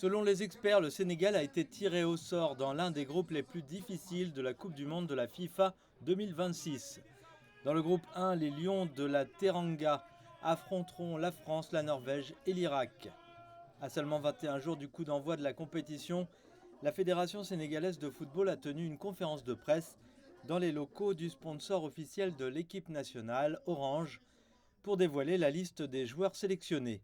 Selon les experts, le Sénégal a été tiré au sort dans l'un des groupes les plus difficiles de la Coupe du Monde de la FIFA 2026. Dans le groupe 1, les Lions de la Teranga affronteront la France, la Norvège et l'Irak. À seulement 21 jours du coup d'envoi de la compétition, la Fédération sénégalaise de football a tenu une conférence de presse dans les locaux du sponsor officiel de l'équipe nationale, Orange, pour dévoiler la liste des joueurs sélectionnés.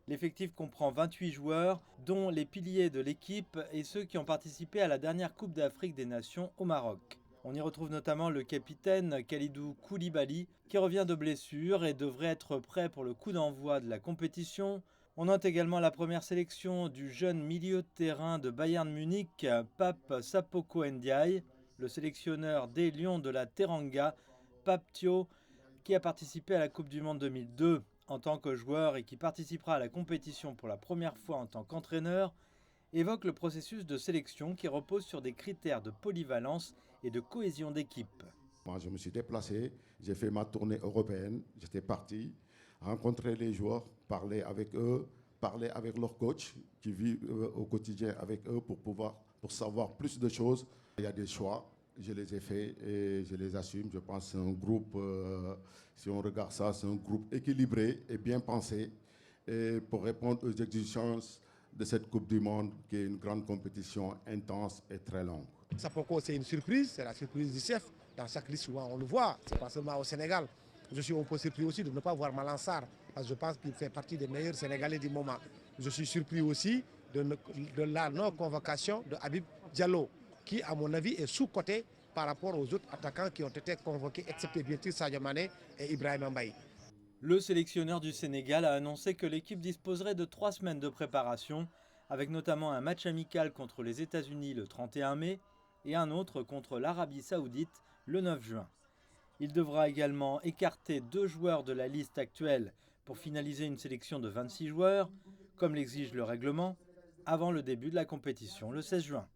L'effectif comprend 28 joueurs, dont les piliers de l'équipe et ceux qui ont participé à la dernière Coupe d'Afrique des Nations au Maroc. On y retrouve notamment le capitaine Kalidou Koulibaly, qui revient de blessure et devrait être prêt pour le coup d'envoi de la compétition. On note également la première sélection du jeune milieu de terrain de Bayern Munich, Pape Sapoko Ndiaye, le sélectionneur des Lions de la Teranga, Pape Thio, qui a participé à la Coupe du Monde 2002 en tant que joueur et qui participera à la compétition pour la première fois en tant qu'entraîneur, évoque le processus de sélection qui repose sur des critères de polyvalence et de cohésion d'équipe. Moi, je me suis déplacé, j'ai fait ma tournée européenne, j'étais parti rencontrer les joueurs, parler avec eux, parler avec leur coach qui vit au quotidien avec eux pour savoir plus de choses. Il y a des choix, je les ai faits et je les assume. Je pense que c'est un groupe, si on regarde ça, c'est un groupe équilibré et bien pensé et pour répondre aux exigences de cette Coupe du Monde qui est une grande compétition intense et très longue. Sapoko, c'est une surprise, c'est la surprise du chef. Dans chaque liste, souvent, on le voit, c'est pas seulement au Sénégal. Je suis un peu surpris aussi de ne pas voir Malansar, parce que je pense qu'il fait partie des meilleurs Sénégalais du moment. Je suis surpris aussi de la non-convocation de Habib Diallo, qui, à mon avis, est sous-coté par rapport aux autres attaquants qui ont été convoqués, excepté bien sûr Sadio Mané et Ibrahima Mbaye. Le sélectionneur du Sénégal a annoncé que l'équipe disposerait de 3 semaines de préparation, avec notamment un match amical contre les États-Unis le 31 mai et un autre contre l'Arabie Saoudite le 9 juin. Il devra également écarter 2 joueurs de la liste actuelle pour finaliser une sélection de 26 joueurs, comme l'exige le règlement, avant le début de la compétition le 16 juin.